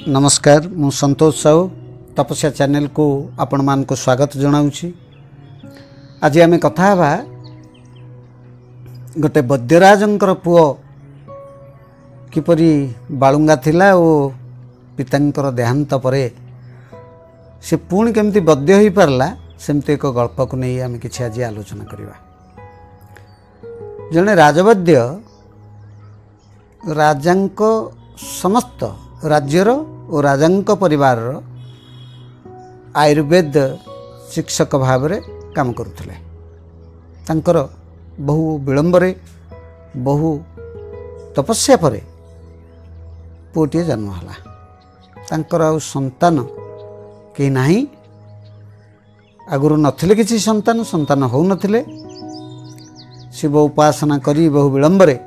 नमस्कार मु संतोष साहू तपस्या चैनल को आपण मान को स्वागत जनाऊँगी। आज आम कथा गोटे वैद्यराजंकर पुओ किपरि बालुंगा थिला और पितांकर देहांत परे से पुणी केमती वैद्य हो पारला सेमती एक गल्प को नहीं आम कि आज आलोचना करवा। जड़े राजवैद्य राजांक समस्त राज्यर और राजांक परिवार आयुर्वेद शिक्षक भाव में काम करुले। तांकर बहु विलंबरे बहु तपस्या परे पुओटीए जन्म है। तांकर आ संतान कहीं नहीं, आगुरु नथिले किसी संतान संतान हो नथिले। शिव उपासना करी बहु विलंबरे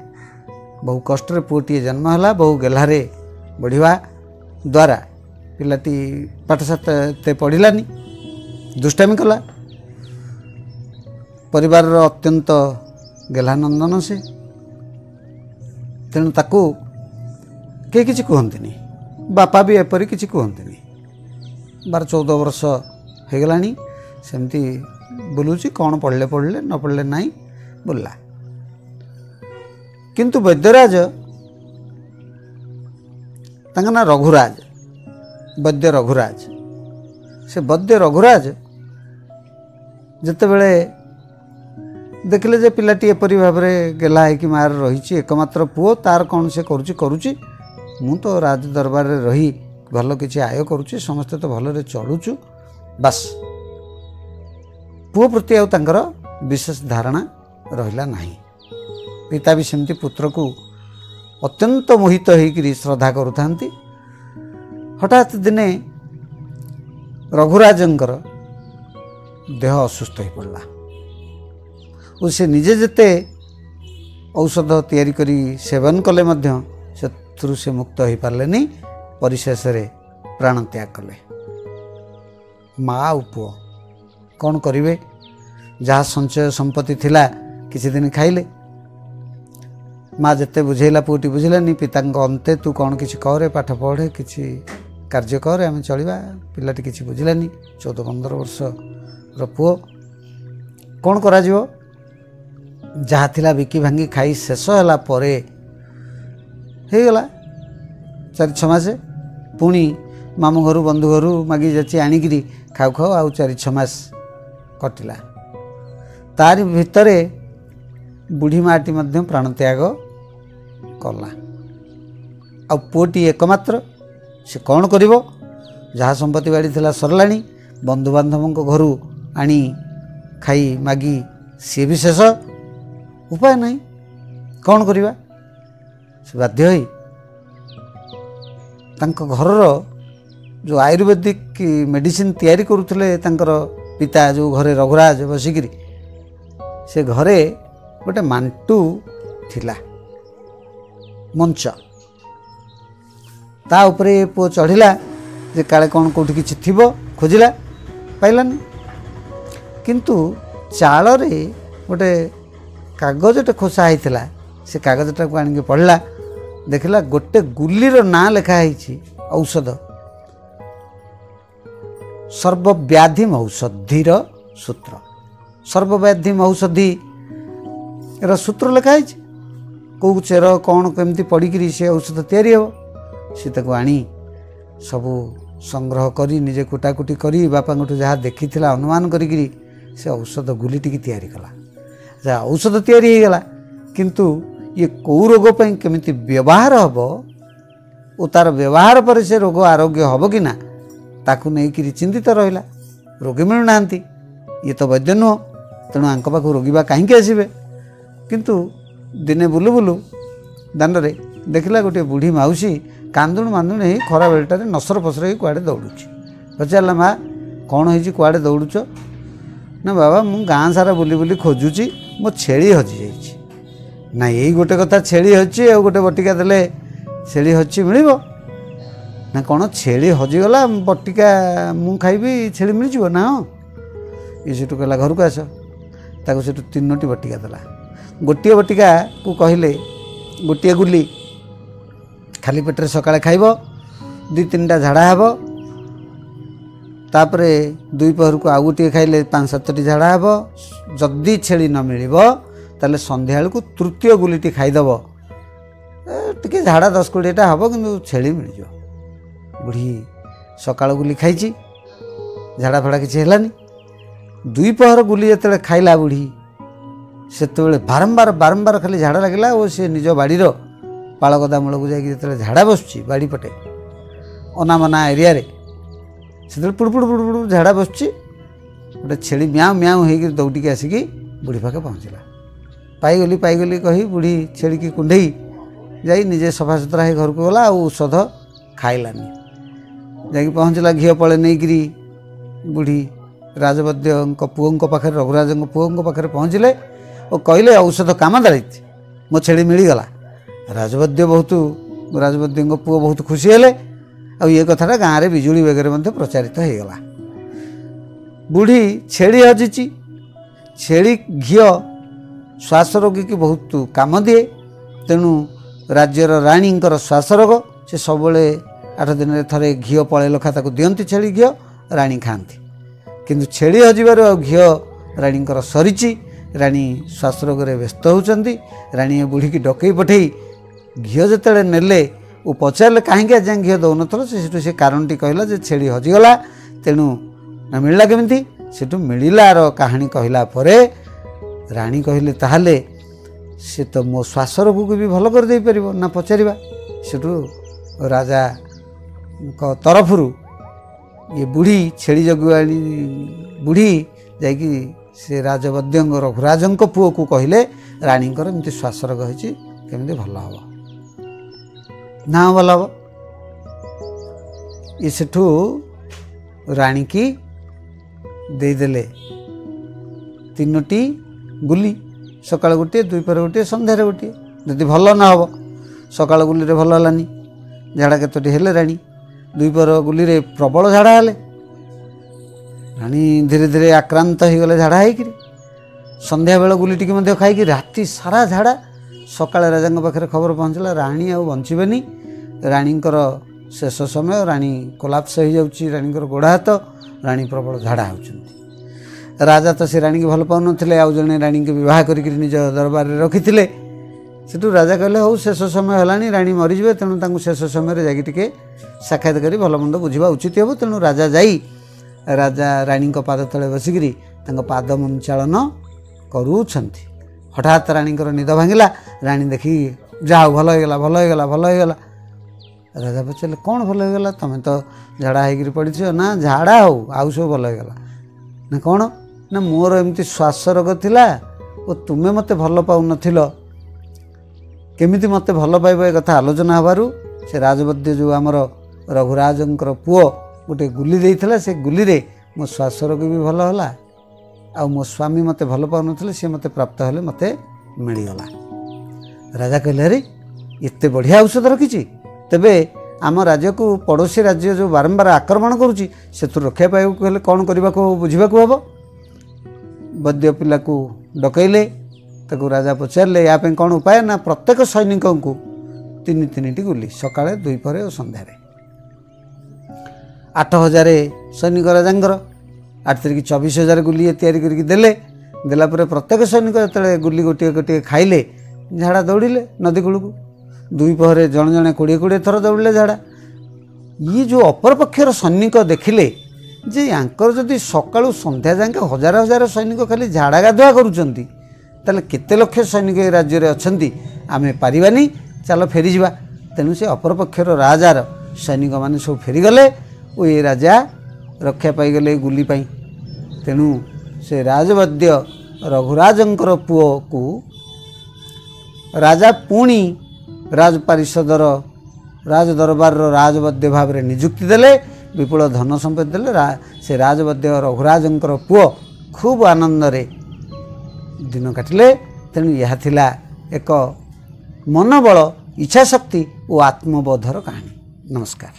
बहु कष्ट पुओटीए जन्म है। बहु गेल्हारे बढ़िया द्वारा पिलाटी पाठशाठ ते पढ़िलानी, दुष्टामी कला। परिवार अत्यंत गेल्हानंदन से तेणु ताकू के किसी कहते बापा भी एपरी किसी कहते। 12-14 वर्ष हो गलानी सेमती बुलूची, कौन पढ़ले पढ़ले न पढ़ले नहीं बुल्ला। किंतु वैद्यराज तांका ना रघुराज, वैद्य रघुराज। से वैद्य रघुराज जितेबले देखिले जे पिलाटी एपरी भाव में गेला है कि मार रही एकमात्र पुओ, तार कौन से करुची मु तो राज दरबार रे रही भल किसी आय करुची, समस्ते तो भल चलुचु। बस पुओ प्रति आउ तांकर विशेष धारणा रहिला नहीं। पिता भी सेमती पुत्र को अत्यंत मोहित होकर श्रद्धा करुथांती। हठात दिने रघुराजंकर देह असुस्थ हो पड़ा। उसे निजे जेते औषध तैयारी करी सेवन कले मध्य शत्रु से मुक्त हो पारे नहीं। परिशेष प्राण त्याग कले। माँ और पुओ कौन करेंगे? जहाँ संचय संपत्ति थिला किसी दिन खाइले। माँ जिते बुझेला पुओटी बुझिलानी। पिता अंते तू कौन किसी करे, पाठ पढ़े, किसी कार्य करे, आम चलवा। पिलाटी किसी बुझिलानी। 14-15 वर्ष पुओ कौन करा जीवो? जहाँ थिला बिकी भांगी खाई शेष होला परे हो गला 4-6 मास। पुणी मामू घर बंधु घर मागी जाची आनिकी खाऊ खाऊ आउ 4-6 मास कटिला। तारी भितरे बुढ़ी माटी मध्य प्राण त्याग कला। आ पुओटी एकमात्र से कौन करिवो? जहाँ संपत्ति बाड़ी थिला सरलाणी। बंधुबांधव घर आनी खाई मागी सी भी शेष। उपाय नहीं, कौन करिवा? से बाध्य होई तांको घरर जो आयुर्वेदिक मेडिसिन तैयारी करुले तांकर पिता जो घरे रघुराज बसिकी से घरे गोटे मांटू थिला मंच। ता उपरे पुओ चढ़िला जे काले कौन कौटी किछि थिबो खोजिला, पाइलानी। किंतु चाल रे गोटे कागजटे खोसा होता। से कागजटा को आनिक पढ़ला, देखला गोटे गुलीर ना लिखाई औषध सर्वव्याधि औषधीर सूत्र। सर्वव्याधि औषधि सूत्र लिखाई कौ चेर कौन केमती पड़ी से औषध तैयारी हो। सी आनी सबू संग्रह करी निजे कुटाकुटी करी बापा जहाँ देखी अनुमान करी से औषध गुलीटी तैयारी कला। जहाँ औषध तैयारी हो गला। किंतु ये कौ रोग पर केमिति व्यवहार हम और तार व्यवहार पर से रोग आरोग्य हम कि ना ताकू नहीं चिंतित रहा। रोगी मिलूना ये तो वैद्य नुह, तेणु आंक पाख रोगीबा कहीं आसबे। किंतु दिने बुलू बुलू दान रे देखला गोटे बुढ़ी माउसी कांदुण मांदुण हो खरा बेलटारे नसर फसर हो कुआड़े दौड़ुची। पचारा माँ कौन हो कुआड़े दौड़ुच? ना बाबा मु गाँ सारा बुली बुली खोजुची, मो छेली हजि जाइए। ना यही गोटे कथा, छेली हची आ गोटे बटिका देले छेली हची मिल ना कौन? छेली हजिगला बटिका मु खाइबी, छेली मिल जाव ना? ये सेठू कहला घर को आस। ताको सेठू 3टी बटिका देला। गोटे बटिका को कहले गोटे गुली खाली पेटर सकाଳେ खाइब, 2-3टा झाड़ा हेब तापरे 2 पहर को आउ गोटे खाइले 5-7टी झाड़ा हेब जदि छेली न मिल ताले संध्या को तृतीय गुलीटी खाईदेव टे झाड़ा 10-20टा हम कि छेली मिल जाओ। बुढ़ी सकाल गुली खाई झाड़ा फाड़ा किसी है 2 पहर गुली जिते खाइला बुढ़ी से बारंबार बारंबार खाली झाड़ा लगे और सी निज बाड़ीर पालगदा मूल को जाते झाड़ा बस बाड़ी पटे अनामना एरिया से पुड़पुड़ पुड़पुड़ झाड़ा बस गोटे छेली म्याऊ म्याऊ हो दौड़ी आसिक बुढ़ी पाखे पहुँचला पाईगली कही बुढ़ी छेड़ी की कुंडई जाई निजे सफा सुतरा हो घर को गला औषध खाइलानी जा पहुँचला घी पड़े नहीं बुढ़ी राजवद्य पुओं पाखे रघुराज पुओं पाखे पहुँचले और कहले औषध काम दाड़ी मो छेड़ी मिलगला। राजवद्य पुओ बहुत खुशी हेले आ ये कथाटा गाँव में बिजुली बेगर प्रचारित हो गला। बुढ़ी छेड़ी हजिची छेड़ी घी श्वास रोगी की बहुत काम दिए तेणु राज्यर राणी श्वास रोग से सब 8 दिन थे घी पड़े लखा दिंती छेड़ी घी राणी खाती किंतु छेड़ी हजिबार घी राणी सरी राणी श्वास रोग व्यस्त होती राणी बुढ़ी की डकई पठे घी जिते नेले वो पचारे कहीं आज घी दौन थो से कारणटी कहला जे छेड़ी हजिगला तेणु ना मिलला केमिति सेठू मिलार कहानी कहला परे राणी कहले ताहले से तो मो श्वास रोग को भी भल कर दे परिबो ना पचारिबा सेठू राजा तरफ ये बुढ़ी छेड़ी जगुआणी बुढ़ी जाकि से राजवद्य रघुराज पुओ को कहले राणी एमती श्वास रोग होती केमती भल हम ना भल हम ये सेठू राणी की देदेले 3टी गुली सकाल गोटे 2 पहर गोटे संध्यारे गोटे जदि भल ना हम सकाल गुली रे भल हलानी झाड़ा केतोटी हेले राणी 2 पहर गुली रे प्रबल झाड़ा हेले राणी धीरे धीरे आक्रांत हो गले झाड़ा होकर संध्या बेल गुली टी खाई राति सारा झाड़ा सकाଳେ राजा पाखे खबर पहुँचला राणी आ बंचबेनी राणीकर शेष समय राणी कोलाप्स हो जाऊँगी राणीकर गोड़ हाथ राणी प्रबल झाड़ा होती राजा तो से राणी की भल पाऊन आउ जड़े राणी के बह कर निज दरबार में रखी सेठू राजा कहले हौ शेष समय है राणी मरीजे तेणु शेष समय जाकि साक्षात कर भल मंद बुझा उचित हे तेणु राजा जाई राजा राणी पाद तले बसिकी पाद मंचालन करूछंती हठात राणी निद भांगिला राणी देखी जा भल होगा भल होगा भल होगा राजा पचारे कौन भल होगा तुम्हें तो झाड़ा हो पड़ी ना झाड़ा हो आउ सब भल होगा ना कौन ना मोर एमती श्वास रोग थिला और तुम्हें मत भल पाउन केमिति मत भल पाइब ए कथा आलोचना हबारु से राजवद्य जो आमर रघुराजंकर पुओ गोटे गुली देइथिला से गुली रे मो श्वास रोग भी भल होला आ मो स्वामी मत भल पाउन सी मत प्राप्त हेले मत मिलगला। राजा कहले अरे एते बढ़िया औषध रखी तेबे आम राज्य को पड़ोसी राज्य जो बारंबार आक्रमण करुच्ची से रक्षा पाइबा कौन करने को बुझा हम वैद्य पिला को डकैले ताको राजा पचारे या कौन उपाय ना प्रत्येक सैनिक को 3-3टी गुली सकाଳେ 2 पहर और संध्यारे 8,000 सैनिक राजांगर 8 तिरिक 24,000 गुली तैयारी करके देला प्रत्येक सैनिक जो गुली गोटे गोटे खाइले झाड़ा दौड़िले नदी कूल को 2 पहर जड़े जड़े 20-20 थर दौड़िले झाड़ा। ये जो अपर पक्षर सैनिक देखिले जे यांकर जदि सकाळु संध्या जाके हजार हजार सैनिक खाली झाड़ा गाधुआ करुचंती ताले केते लक्ष सैनिक ए राज्य रे अछंती आमे पारिबानी चलो फेरी जावा तेणु से अपर पक्षर राजार सैनिक माने सब फेरीगले और ये राजा रक्षा पाईगले गुली पाई तेणु से राजवद्य रघुराजंकर पुओ को राजा पुणी राजपारिषदर राजदरबार राजवद्य भाव में नियुक्ति देले विपुल धन संपत्ति देले से राजवद्य रघुराजंकर पुओ खूब आनंद रे दिन काटिले तेणु यह थिला एक मनोबल इच्छाशक्ति और आत्मबोधर कहानी। नमस्कार।